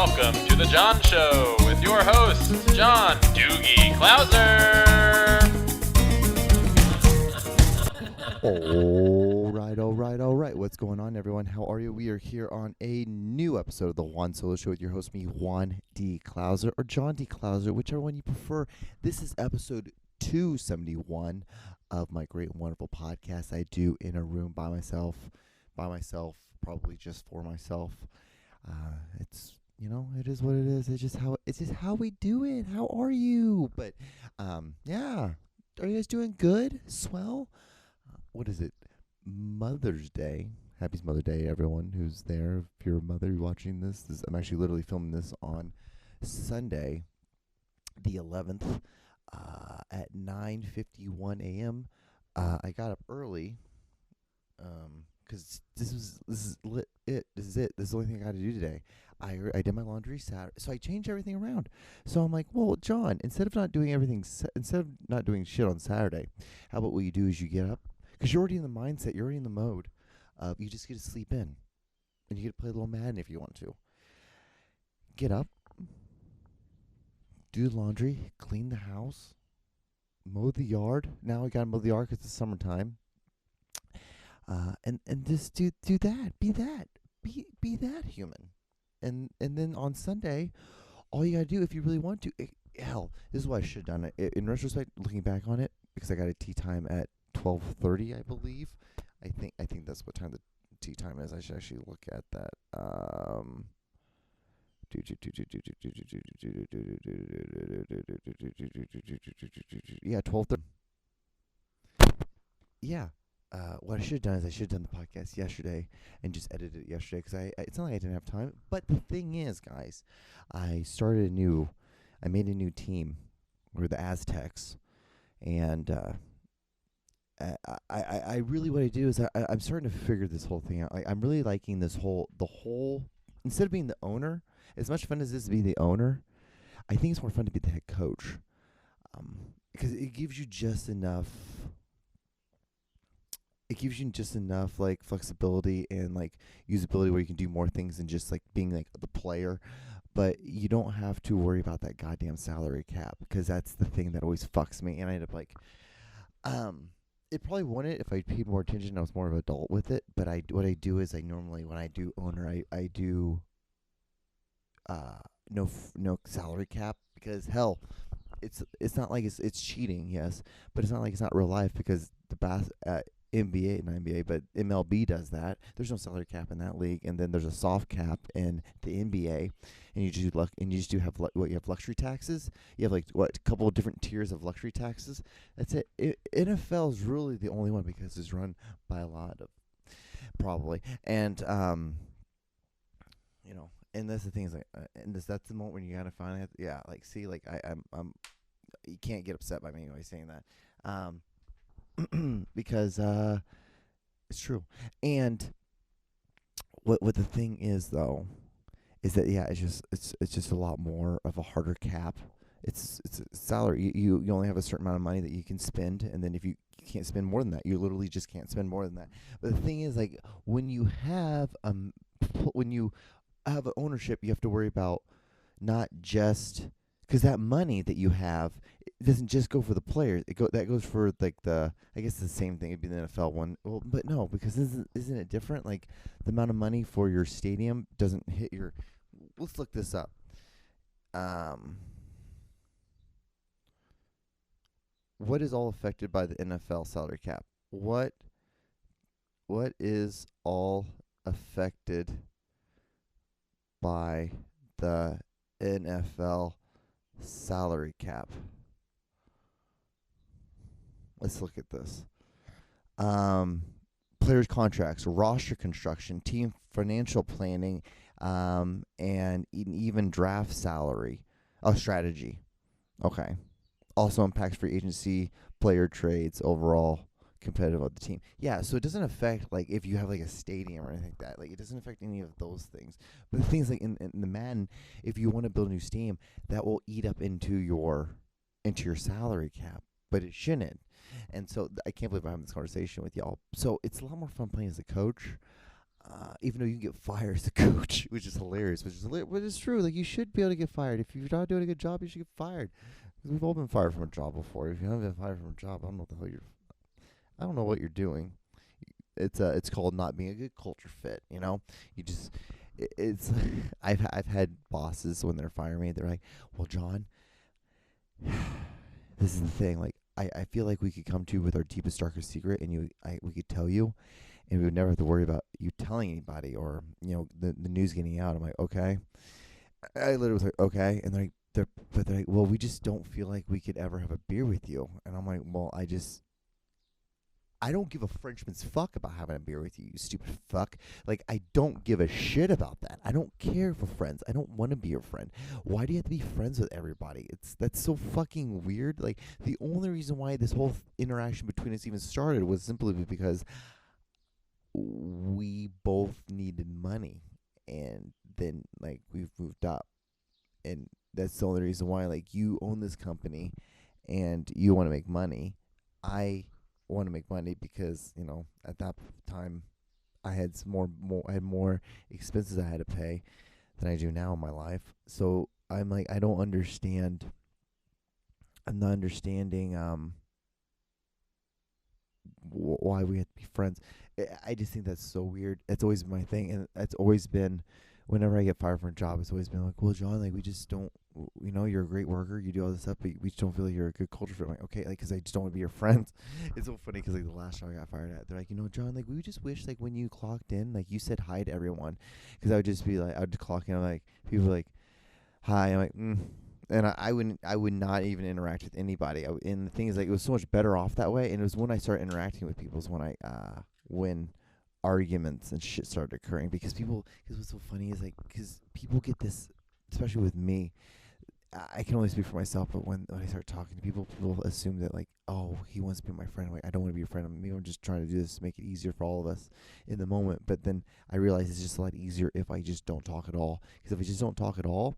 welcome to The John Show with your hosts, John Doogie Clouser. All right. What's going on, everyone? How are you? We are here on a new episode of the Juan Solo Show with your host, me, Juan D. Clouser, or John D. Clouser, whichever one you prefer. This is episode 271 of my great and wonderful podcast I do in a room by myself, probably just for myself. It is what it is. It's just how we do it. How are you? But, yeah. Are you guys doing good? Swell? What is it? Mother's Day. Happy Mother's Day, everyone who's there. If you're a mother, you're watching this. I'm actually literally filming this on Sunday, the 11th, at 9:51 a.m. I got up early, because this is it. This is the only thing I got to do today. I did my laundry Saturday, so I changed everything around. So I'm like, well, John, instead of not doing shit on Saturday, how about what you do is you get up, because you're already in the mindset, you're already in the mode of you just get to sleep in, and you get to play a little Madden if you want to. Get up, do the laundry, clean the house, mow the yard. Now I gotta mow the yard because it's summertime. And just do that. Be that human. And then on Sunday, all you gotta do, if you really want to, this is what I should have done. In retrospect, looking back on it, because I got a tea time at 12:30, I believe. I think that's what time the tea time is. I should actually look at that. Yeah, 12:30. Yeah. What I should have done is I should have done the podcast yesterday and just edited it yesterday, because it's not like I didn't have time. But the thing is, guys, I made a new team. We're the Aztecs, and I really, what I do is I'm starting to figure this whole thing out. Like, I'm really liking the whole, instead of being the owner, as much fun as this is to be the owner, I think it's more fun to be the head coach, because it gives you just enough. It gives you just enough, like, flexibility and, like, usability where you can do more things than just, like, being, like, the player. But you don't have to worry about that goddamn salary cap, because that's the thing that always fucks me. And I end up, like, it probably wouldn't if I paid more attention and I was more of an adult with it. But what I do is normally, when I do owner, I do no salary cap, because, hell, it's not like it's cheating, yes, but it's not like it's not real life, because the NBA, not NBA, but MLB does that. There's no salary cap in that league, and then there's a soft cap in the NBA, and you have luxury taxes. You have a couple of different tiers of luxury taxes. That's it. NFL is really the only one, because it's run by a lot of, probably, and and that's the thing is, like, that's the moment when you gotta finally have, I'm you can't get upset by me anyway saying that. Because it's true. And what the thing is, though, is that it's just a lot more of a harder cap. It's a salary. You only have a certain amount of money that you can spend, and then if you can't spend more than that, you literally just can't spend more than that. But the thing is, like, when you have ownership, you have to worry about not just, because that money that you have, it doesn't just go for the players. That goes for, like, I guess the same thing. It'd be the NFL one. Well, but no, because isn't it different? Like, the amount of money for your stadium doesn't hit your. Let's look this up. What is all affected by the NFL salary cap? What is all affected by the NFL salary cap? Let's look at this. Players' contracts, roster construction, team financial planning, and even draft salary. Strategy. Okay. Also impacts free agency, player trades, overall competitive of the team. Yeah, so it doesn't affect, like, if you have, like, a stadium or anything like that. Like, it doesn't affect any of those things. But the things, like, in the Madden, if you want to build a new stadium, that will eat up into your salary cap. But it shouldn't. And so I can't believe I'm having this conversation with y'all. So it's a lot more fun playing as a coach. even though you can get fired as a coach, which is hilarious, but it's true. Like, you should be able to get fired. If you're not doing a good job, you should get fired. 'Cause we've all been fired from a job before. If you haven't been fired from a job, I don't know what the hell I don't know what you're doing. It's called not being a good culture fit. You know, you just it's. I've had bosses when they're firing me. They're like, "Well, John, this is the thing. Like, I feel like we could come to you with our deepest, darkest secret, and we could tell you, and we would never have to worry about you telling anybody or the news getting out." I'm like, okay. I literally was like, okay, and they're like, well, we just don't feel like we could ever have a beer with you, and I'm like, well, I don't give a Frenchman's fuck about having a beer with you, you stupid fuck. Like, I don't give a shit about that. I don't care for friends. I don't want to be your friend. Why do you have to be friends with everybody? That's so fucking weird. Like, the only reason why this whole interaction between us even started was simply because we both needed money, and then, like, we've moved up, and that's the only reason why. Like, you own this company and you want to make money. I want to make money because, at that time I had more expenses I had to pay than I do now in my life. So I'm like, I'm not understanding why we have to be friends. I just think that's so weird. It's always been my thing, and it's always been, whenever I get fired from a job, it's always been like, well, John, like, we just don't, you're a great worker, you do all this stuff, but we just don't feel like you're a good culture fit. I'm like, okay, like, because I just don't want to be your friend. It's so funny because, like, the last job I got fired at, they're like, John, like, we just wish, like, when you clocked in, like, you said hi to everyone. Because I would just be like, I would clock in, I'm like, people were like, hi, I'm like, and I would not even interact with anybody. And the thing is, like, it was so much better off that way. And it was when I started interacting with people is when arguments and shit started occurring, because what's so funny is, like, because people get this, especially with me. I can only speak for myself, but when I start talking to people assume that, like, oh, he wants to be my friend. I'm like, I don't want to be your friend. I'm just trying to do this to make it easier for all of us in the moment. But then I realize it's just a lot easier if I just don't talk at all. Because if I just don't talk at all,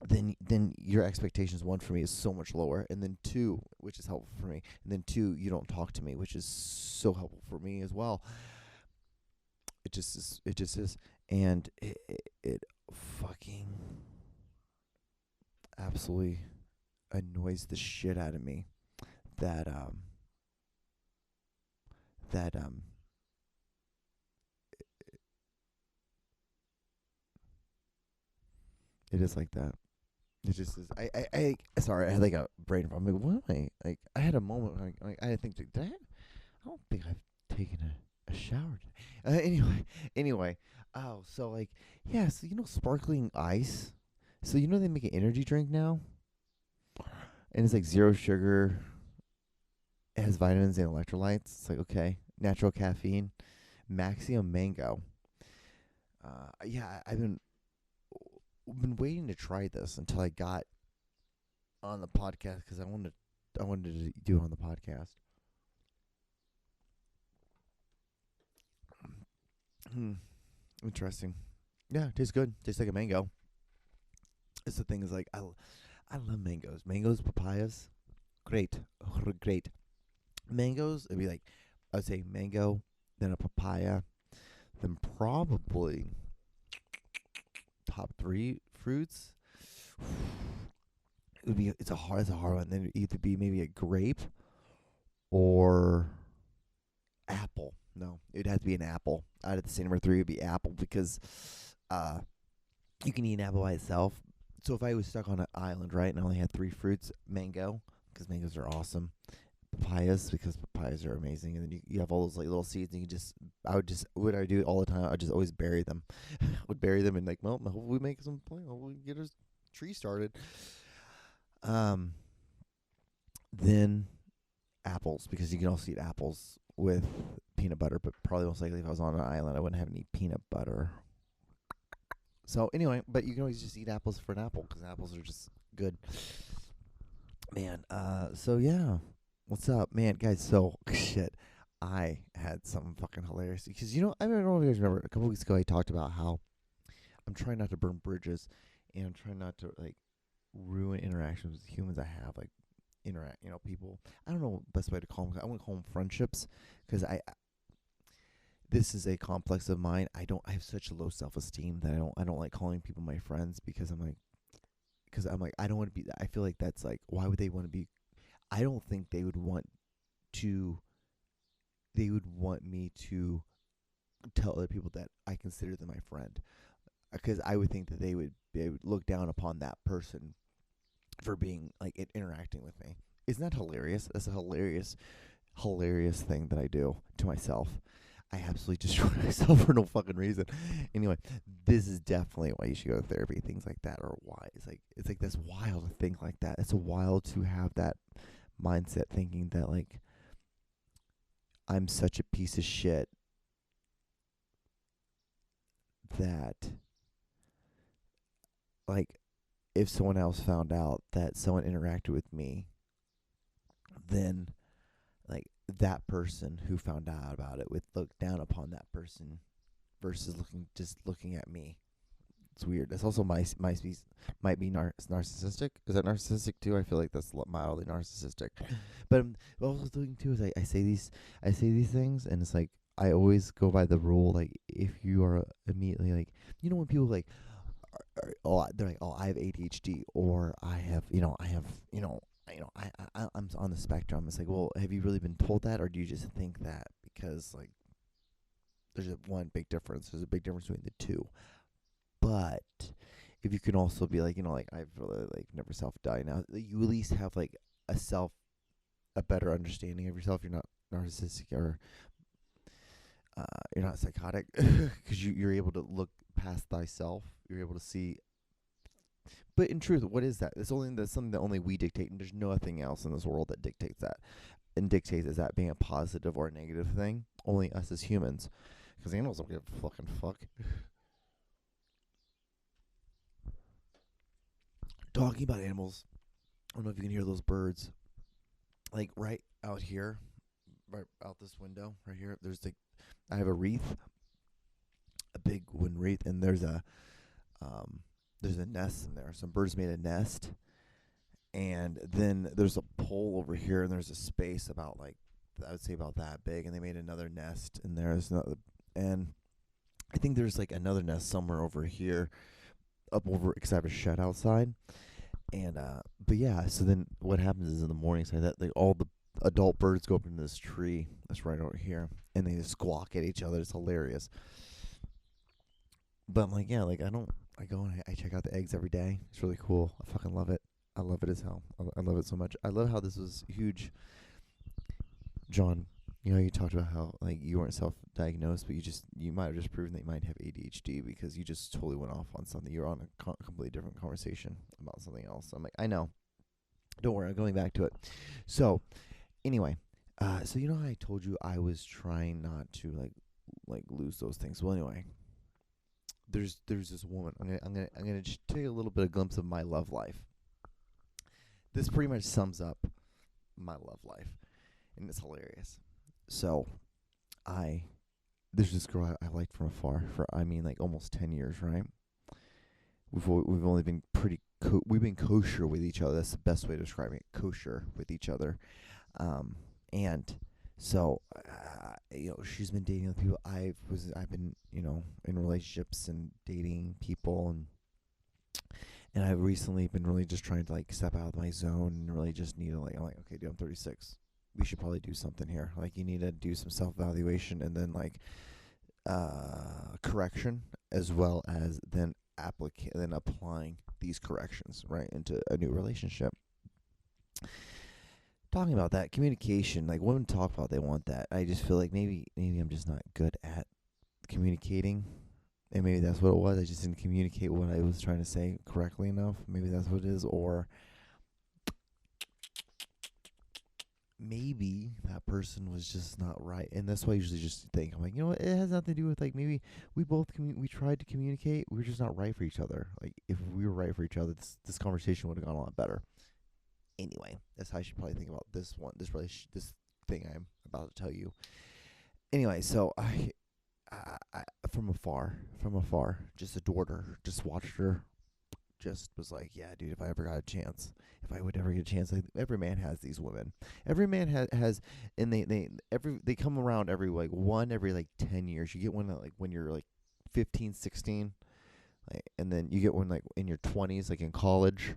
then your expectations, one, for me, is so much lower, and then two, which is helpful for me, and then two, you don't talk to me, which is so helpful for me as well. It just is, and it fucking absolutely annoys the shit out of me that that it is like that. It just is. Sorry, I had like a brain fog. I'm like, what am I? Like, I had a moment. Like I think, I don't think I've taken a shower today. Anyway. Oh, so, like, yeah. So, sparkling ice. So, they make an energy drink now, and it's like zero sugar. It has vitamins and electrolytes. It's like, okay, natural caffeine, Maximum Mango. Yeah, I've been waiting to try this until I got on the podcast, because I wanted to do it on the podcast. Interesting. Yeah, it tastes good. Tastes like a mango. It's the thing is, like, I love mangoes. Mangoes, papayas, great, great. Mangoes, it'd be like, I'd say mango, then a papaya, then probably top three fruits. It's a hard one. Then it'd either be maybe a grape or apple. No, it'd have to be an apple. I'd have to say number three would be apple, because you can eat an apple by itself. So if I was stuck on an island, right, and I only had three fruits, mango, because mangoes are awesome. Papayas, because papayas are amazing, and then you have all those, like, little seeds, and what I do all the time, I just always bury them. I would bury them, and, like, well, hopefully we make some plant, hopefully we get a tree started. Then apples, because you can also eat apples with peanut butter, but probably most likely if I was on an island, I wouldn't have any peanut butter. So anyway, but you can always just eat apples for an apple, because apples are just good. Man, so yeah. What's up, man, guys? So, shit, I had something fucking hilarious, because, I don't know if you guys remember, a couple weeks ago I talked about how I'm trying not to burn bridges, and I'm trying not to, like, ruin interactions with humans I have, like, people. I don't know the best way to call them. I wouldn't call them friendships, because this is a complex of mine. I have such low self-esteem that I don't like calling people my friends because I'm like, I don't want to be, I feel like that's like, why would they want to be, I don't think to, they would want me to tell other people that I consider them my friend. Because I would think that they would look down upon that person for being like interacting with me. Isn't that hilarious? That's a hilarious thing that I do to myself. I absolutely destroy myself for no fucking reason. Anyway, this is definitely why you should go to therapy. Things like that are why it's like that's wild to think like that. It's wild to have that mindset, thinking that like I'm such a piece of shit that like if someone else found out that someone interacted with me, then like that person who found out about it would look down upon that person versus looking at me. It's weird. That's also might be narcissistic. Is that narcissistic too? I feel like that's mildly narcissistic. But what I was doing too is I say these things, and it's like I always go by the rule, like if you are immediately like, when people like they're like, oh, I have ADHD, or I have I'm on the spectrum. It's like, well, have you really been told that, or do you just think that? Because like there's one big difference. There's a big difference between the two. But if you can also be like, like I've really like never self-diagnosed, you at least have like a better understanding of yourself. You're not narcissistic, or you're not psychotic, because you're able to look past thyself. You're able to see. But in truth, what is that? That's something that only we dictate, and there's nothing else in this world that dictates that. And dictates is that being a positive or a negative thing. Only us as humans, because animals don't give a fucking fuck. Talking about animals, I don't know if you can hear those birds. Like right out here, right out this window, right here. I have a wreath, a big wooden wreath, and there's a nest in there. Some birds made a nest, and then there's a pole over here, and there's a space about like I would say about that big, and they made another nest, and and I think there's like another nest somewhere over here, up over, because I have a shed outside, and but yeah. So then what happens is in the mornings like that, all the adult birds go up into this tree that's right over here, and they just squawk at each other. It's hilarious. But I'm like, yeah, like I go and I check out the eggs every day. It's really cool. I fucking love it. I love it as hell. I love it so much. I love how this was huge. John, you talked about how like you weren't self-diagnosed, but you might have just proven that you might have ADHD because you just totally went off on something. You were on a completely different conversation about something else. I'm like, I know. Don't worry, I'm going back to it. So, anyway, so how I told you I was trying not to like lose those things. Well, anyway, there's this woman. I'm gonna just take a little bit of glimpse of my love life. This pretty much sums up my love life, and it's hilarious. So, there's this girl I liked from afar for like almost 10 years, right? We've only been we've been kosher with each other. That's the best way to describe it. Kosher with each other, and so she's been dating other people. I've been in relationships and dating people, and I've recently been really just trying to like step out of my zone and really just need to I'm like, okay, dude, I'm 36. We should probably do something here. Like, you need to do some self-evaluation, and then like correction, as well as then applying these corrections right into a new relationship. Talking about that communication, like women talk about they want that. I just feel like maybe I'm just not good at communicating, and maybe that's what it was. I just didn't communicate what I was trying to say correctly enough. Maybe that's what it is, or maybe that person was just not right, and that's why I usually just think, I'm like, what, it has nothing to do with like maybe we both we tried to communicate, we were just not right for each other. Like, if we were right for each other, this conversation would have gone a lot better. Anyway, that's how I should probably think about this thing I'm about to tell you. Anyway, so I from afar, just adored her, just watched her, just was like, yeah, dude, if I ever got a chance, if I would ever get a chance, like, every man has these women. Every man has, and they come around every like 10 years. You get one like when you're like 15, 16, like, and then you get one like in your 20s, like in college,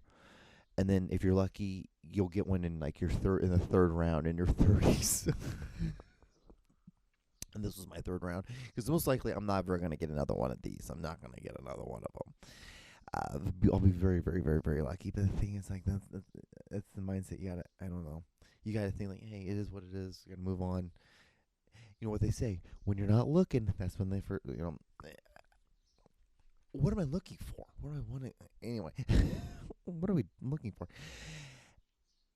and then if you're lucky, you'll get one in like in the third round in your 30s. And this was my third round, because most likely I'm not ever going to get another one of these. I'm not going to get another one of them. I'll be very, very, very, very lucky. But the thing is, like, that's the mindset you gotta, I don't know. You gotta think, like, hey, it is what it is. You gotta move on. You know what they say, when you're not looking, that's when they first, what am I looking for? What do I want to, anyway, what are we looking for?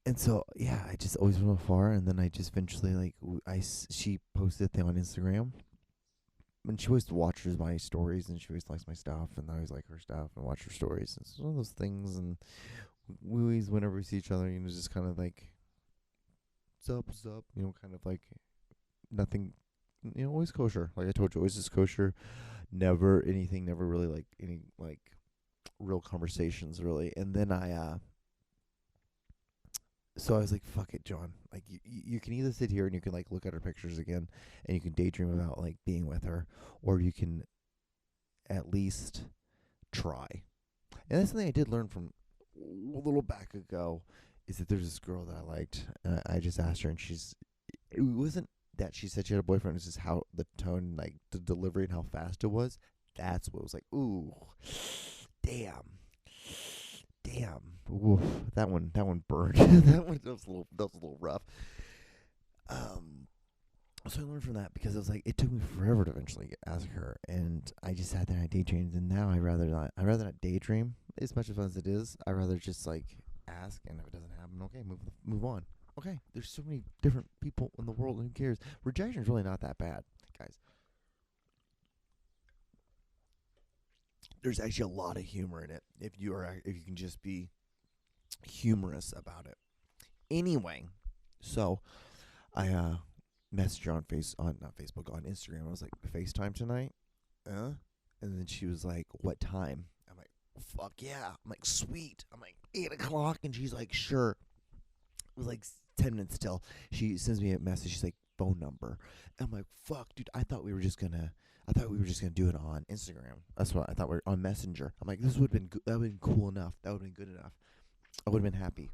And so, yeah, I just always went afar, and then I just eventually, like, she posted a thing on Instagram, and she always watches my stories, and she always likes my stuff, and I always like her stuff and watch her stories. It's one of those things, and we always, whenever we see each other, just kind of like, what's up, kind of like nothing, always kosher. Like I told you, always just kosher. Never really like any like real conversations, really. And then so I was like, fuck it, John. Like, you can either sit here and you can, like, look at her pictures again and you can daydream about, like, being with her, or you can at least try. And that's something I did learn from a little back ago, is that there's this girl that I liked. I just asked her, and it wasn't that she said she had a boyfriend, it was just how the tone, like, the delivery and how fast it was. That's what was like, ooh, damn. Oof, that one burned. that was a little rough. So I learned from that, because it was like, it took me forever to eventually ask her, and I just sat there and I daydreamed, and now I'd rather not daydream as much as fun as it is. I'd rather just, like, ask, and if it doesn't happen, okay, move on. Okay, there's so many different people in the world, who cares? Rejection is really not that bad, guys. There's actually a lot of humor in it if you can just be humorous about it. Anyway, so I messaged her on on Instagram. I was like, FaceTime tonight? And then she was like, what time? I'm like, fuck yeah. I'm like, sweet. I'm like, 8 o'clock, and she's like, sure. It was like 10 minutes till. She sends me a message. She's like, phone number. And I'm like, fuck, dude, I thought we were just gonna do it on Instagram. That's what I thought. We were on Messenger. I'm like, that would have been cool enough. That would have been good enough. I would have been happy.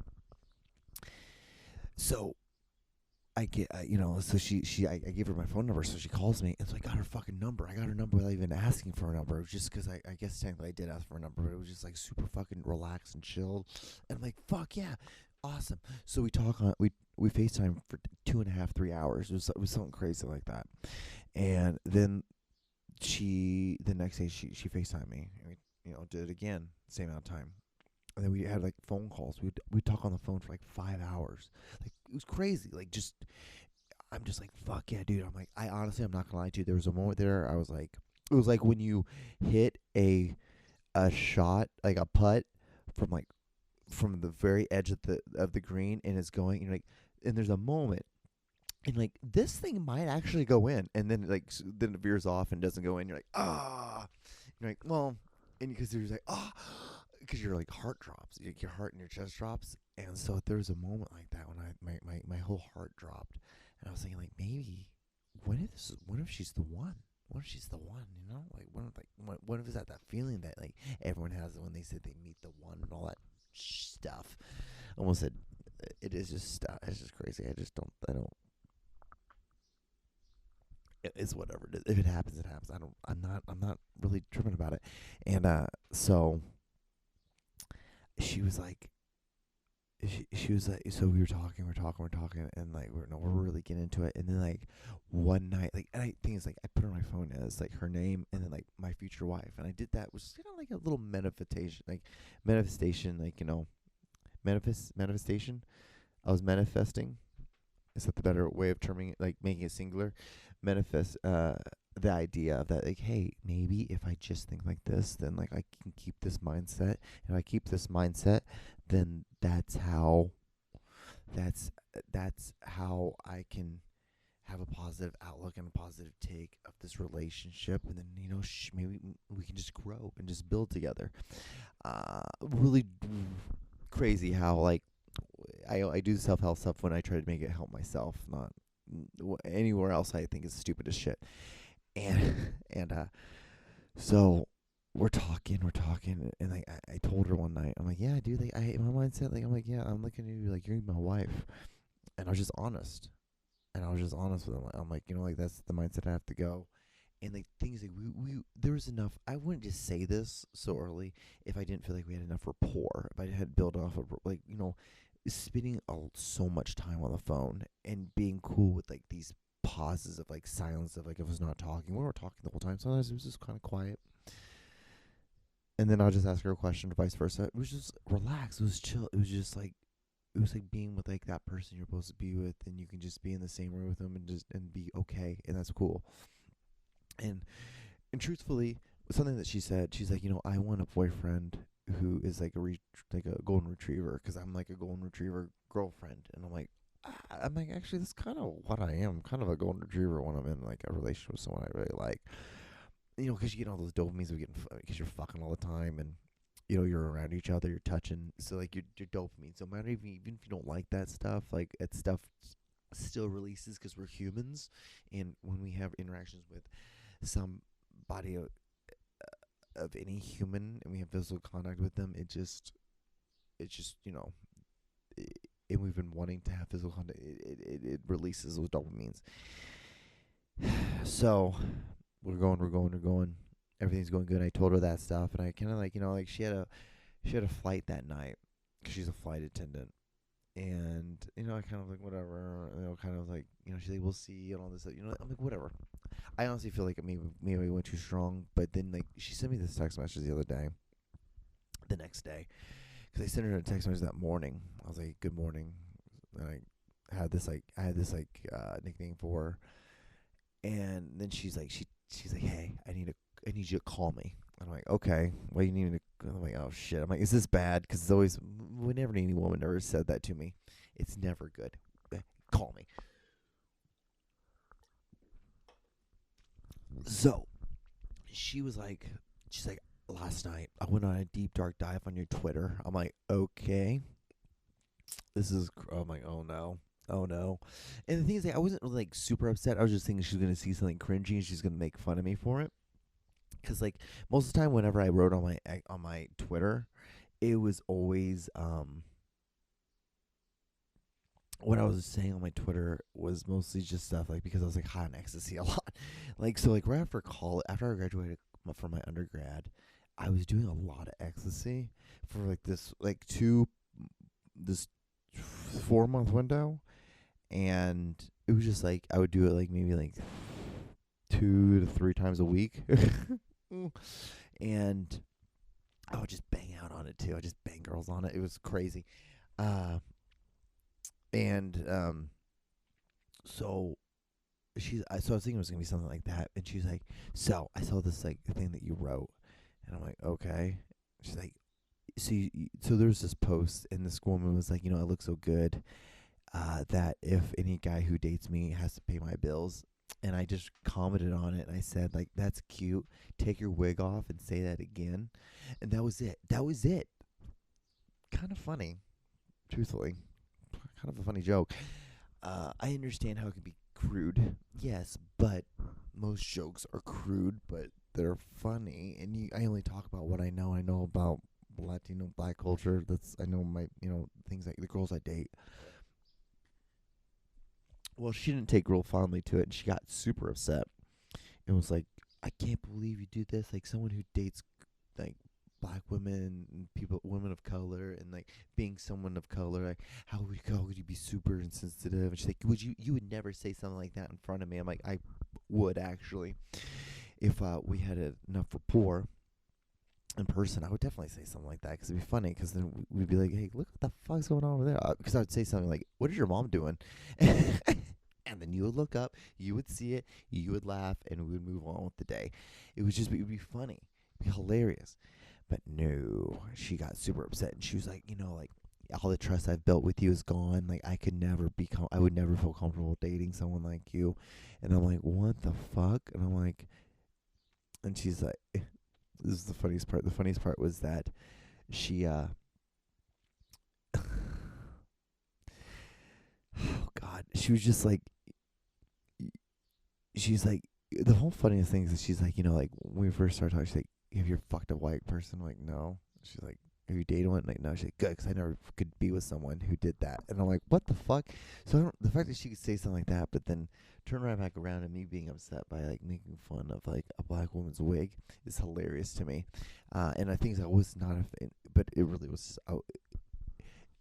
So I get, so I gave her my phone number, so she calls me, and so I got her fucking number. I got her number without even asking for a number. It was just because I guess technically I did ask for a number, but it was just like super fucking relaxed and chilled. And I'm like, fuck yeah, awesome. So we talk we FaceTime for 2.5, 3 hours. It was something crazy like that. And then the next day she FaceTimed me, and we did it again, same amount of time. And then we had like phone calls. We'd talk on the phone for like 5 hours. Like, it was crazy. Like, I'm just like, fuck yeah, dude. I'm like, I'm not gonna lie to you. There was a moment there. I was like, it was like when you hit a shot, like a putt from the very edge of the green, and it's going. And and there's a moment, and like, this thing might actually go in, and then then it veers off and doesn't go in. You're like, ah. You're like, well, and because you're like, ah. Because your heart drops, your heart and your chest drops, and so there was a moment like that when my whole heart dropped, and I was thinking, like, maybe what if she's the one? What if she's the one? What if it's that feeling that like everyone has when they said they meet the one and all that stuff? I almost said it is just stuff. It's just crazy. I don't. It's whatever it is. If it happens, it happens. I'm not really tripping about it, and so. She was like, so we were talking, and like we're really getting into it, and then like one night, like, and I think it's like I put on my phone as like her name, and then like my future wife, and I did that, which is like a little manifestation, manifestation. I was manifesting. Is that the better way of terming it? Like making it singular, manifest. The idea of that, like, hey, maybe if I just think like this, then like I can keep this mindset. And if I keep this mindset, then that's how I can have a positive outlook and a positive take of this relationship, and then maybe we can just grow and just build together. really crazy how like I do self help stuff when I try to make it help myself, not anywhere else. I think is stupid as shit. And so we're talking, and like I told her one night, I'm like, yeah, dude, like I my mindset, like I'm like, yeah, I'm looking at you like you're my wife, and I was just honest, with him. I'm like, like that's the mindset I have to go. And like things like we there was enough. I wouldn't just say this so early if I didn't feel like we had enough rapport. If I had built off of like spending so much time on the phone and being cool with like these pauses of like silence of like if I was not talking. We were talking the whole time. Sometimes it was just kind of quiet. And then I'll just ask her a question, vice versa. It was just relaxed. It was chill. It was just like being with like that person you're supposed to be with, and you can just be in the same room with them and be okay, and that's cool. And truthfully, something that she said, she's like, I want a boyfriend who is like like a golden retriever, because I'm like a golden retriever girlfriend, and I'm like actually that's kind of what I am, kind of a golden retriever when I'm in like a relationship with someone I really like. Because you get all those dopamines because you're fucking all the time, and you're around each other, you're touching, so like your dopamine. So no matter even if you don't like that stuff, like that stuff still releases because we're humans, and when we have interactions with somebody of any human, and we have physical contact with them, it's just and we've been wanting to have physical contact. It releases those dopamines. So we're going. Everything's going good. I told her that stuff, and I kind of like she had a flight that night because she's a flight attendant, and I kind of like whatever, kind of like she's like we'll see and all this, I'm like whatever. I honestly feel like maybe I went too strong, but then like she sent me this text message the next day, because I sent her a text message that morning. I was like good morning, and I had this nickname for her, and then she's like hey, I need you to call me. I'm like, okay, what do you need me to? I'm like, oh shit. I'm like, is this bad? Because it's always, whenever any woman ever said that to me, it's never good. Call me. So she's like, last night I went on a deep dark dive on your Twitter. I'm like, okay, I'm like, oh no. And the thing is, like, I wasn't really like super upset. I was just thinking she was gonna see something cringy and she's gonna make fun of me for it. Because like most of the time, whenever I wrote on my Twitter, it was always what I was saying on my Twitter was mostly just stuff like because I was like high on ecstasy a lot. Like so, like right after college, after I graduated from my undergrad, I was doing a lot of ecstasy for like this 4-month window, and it was just like I would do it like maybe like 2 to 3 times a week. And I would just bang out on it too. I just bang girls on it. It was crazy. So I was thinking it was gonna be something like that, and she's like, so I saw this like thing that you wrote, and I'm like, okay. She's like, so there's this post, and this woman was like, I look so good, that if any guy who dates me has to pay my bills. And I just commented on it, and I said, like, that's cute. Take your wig off and say that again. And that was it. Kind of funny, truthfully. Kind of a funny joke. I understand how it can be crude. Yes, but most jokes are crude, but they're funny. And I only talk about what I know. I know about Latino black culture. I know my, things like the girls I date. Well, she didn't take real fondly to it, and she got super upset. It was like, I can't believe you do this. Like someone who dates like black women and women of color, and like being someone of color, like how would you be super insensitive? And she's like, you would never say something like that in front of me. I'm like, I would actually, if we had enough rapport in person, I would definitely say something like that because it'd be funny. Because then we'd be like, hey, look what the fuck's going on over there. Because I would say something like, what is your mom doing? And then you would look up, you would see it, you would laugh, and we would move on with the day. It would be funny, be hilarious. But no, she got super upset, and she was like, like all the trust I've built with you is gone. Like I would never feel comfortable dating someone like you. And I'm like, what the fuck? And I'm like, and she's like, this is the funniest part. The funniest part was that she oh God, she was just like, she's like, the whole funniest thing is that she's like, like when we first started talking, she's like, have you fucked a white person? I'm like, no. She's like, have you dated one? I'm like, no. She's like, good, because I never could be with someone who did that. And I'm like, what the fuck? So the fact that she could say something like that, but then turn right back around and me being upset by like making fun of like a black woman's wig is hilarious to me. And I think I was not a fan, but it really was.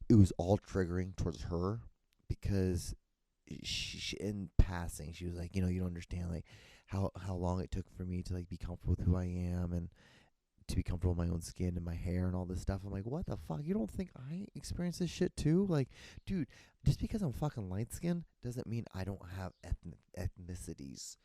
It was all triggering towards her because she in passing she was like, you don't understand like how long it took for me to like be comfortable with who I am and to be comfortable with my own skin and my hair and all this stuff. I'm like, what the fuck? You don't think I experience this shit too? Like, dude, just because I'm fucking light skinned doesn't mean I don't have ethnicities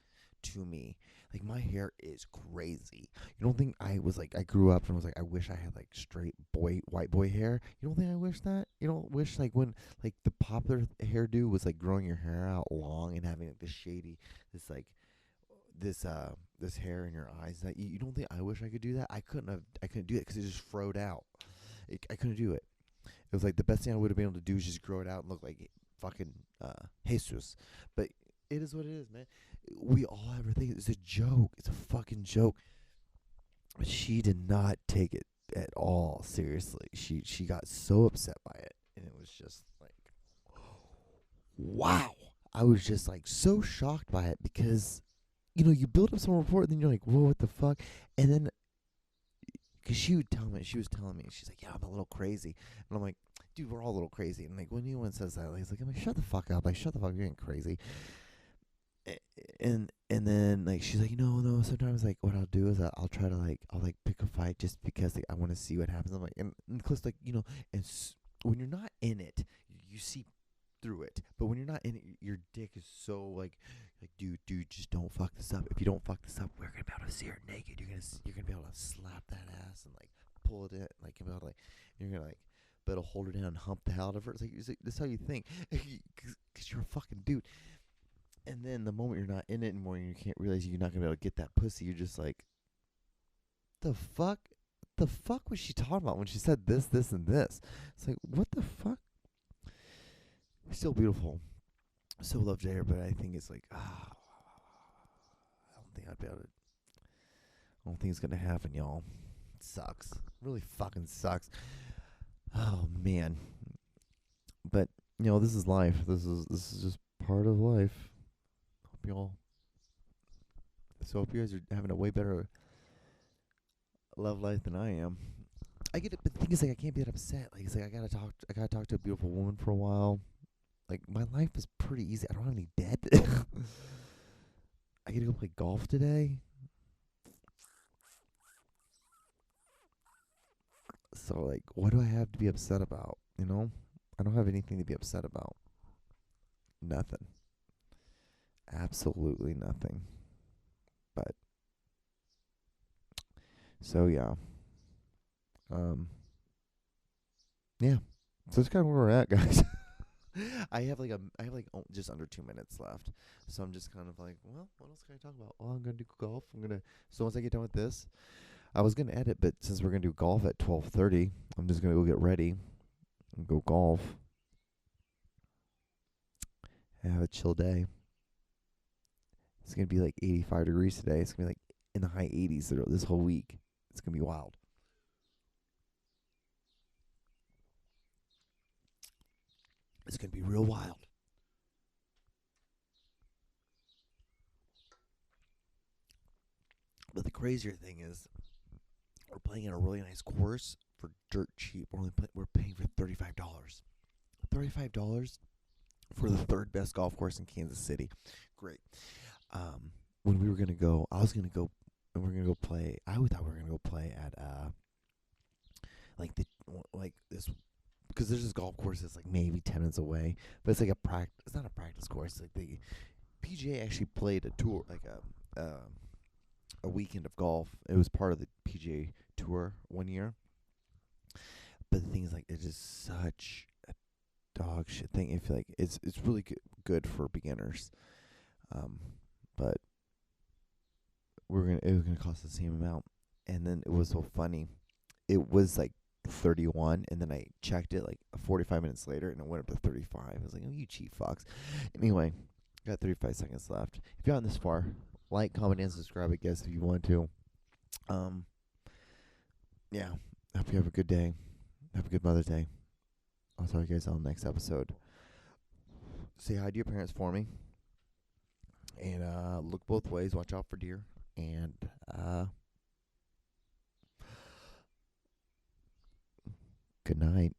to me. Like, my hair is crazy. You don't think I was like, I grew up and was like, I wish I had like straight white boy hair? You don't think I wish that? You don't wish like when like the popular hairdo was like growing your hair out long and having like this shady, this like this hair in your eyes, that you don't think I wish I could do that? I couldn't do it because it just froed out. I couldn't do it. It was like the best thing I would have been able to do is just grow it out and look like fucking Jesus. But it is what it is, man. We all have our things. It's a joke. It's a fucking joke. But she did not take it at all seriously. She got so upset by it, and it was just like, wow. I was just like so shocked by it because you build up some rapport, and then you're like, whoa, what the fuck? And then, because she was telling me, she's like, yeah, I'm a little crazy. And I'm like, dude, we're all a little crazy. And like, when anyone says that, like, I'm like, shut the fuck up. Like, shut the fuck up, you're getting crazy. And then, like, she's like, no, sometimes, like, what I'll do is I'll try to, like, I'll, like, pick a fight just because, like, I want to see what happens. I'm like, and close, like, and when you're not in it, you see through it. But when you're not in it, your dick is so like dude, just don't fuck this up. If you don't fuck this up, we're gonna be able to see her naked. You're gonna be able to slap that ass and like pull it in, like be able to, like, you're gonna like be able to hold her down and hump the hell out of her. It's like that's how you think, because you're a fucking dude. And then the moment you're not in it anymore, and you can't realize you're not gonna be able to get that pussy, you're just like, the fuck, was she talking about when she said this, and this? It's like, what the fuck? Still beautiful. So love Jair, but I think it's like, I don't think I'd be able to. I don't think it's gonna happen, y'all. It sucks. Really fucking sucks. Oh man. But this is life. This is just part of life. Hope you guys are having a way better love life than I am. I get it, but the thing is, like, I can't be that upset. Like, it's like I gotta talk to a beautiful woman for a while. Like, my life is pretty easy. I don't have any debt. I get to go play golf today. So, like, what do I have to be upset about? I don't have anything to be upset about. Nothing. Absolutely nothing. But, so, yeah. Yeah. So that's kind of where we're at, guys. I have just under 2 minutes left, so I'm just kind of like, well, what else can I talk about? Well, I'm gonna do golf. So once I get done with this, I was gonna edit, but since we're gonna do golf at 12:30, I'm just gonna go get ready and go golf. Have a chill day. It's gonna be like 85 degrees today. It's gonna be like in the high 80s this whole week. It's gonna be wild. It's gonna be real wild. But the crazier thing is, we're playing at a really nice course for dirt cheap. We're paying for $35. $35 for the third best golf course in Kansas City. Great. When we were gonna go, I was gonna go, and we're gonna go play. I thought we were gonna go play at this, because there's this golf course that's like maybe 10 minutes away, but it's like it's not a practice course. Like, the PGA actually played a tour, like a weekend of golf. It was part of the PGA Tour one year. But the thing is, like, it's just such a dog shit thing. I feel like it's really good for beginners. But it was gonna cost the same amount. And then it was so funny. It was like 31, and then I checked it like 45 minutes later, and it went up to 35. I was like, oh, you cheap fucks. Anyway, got 35 seconds left. If you're on this far, like, comment, and subscribe, I guess, if you want to. Yeah, hope you have a good day. Have a good Mother's Day. I'll talk to you guys on the next episode. Say hi to your parents for me. And look both ways. Watch out for deer. And good night.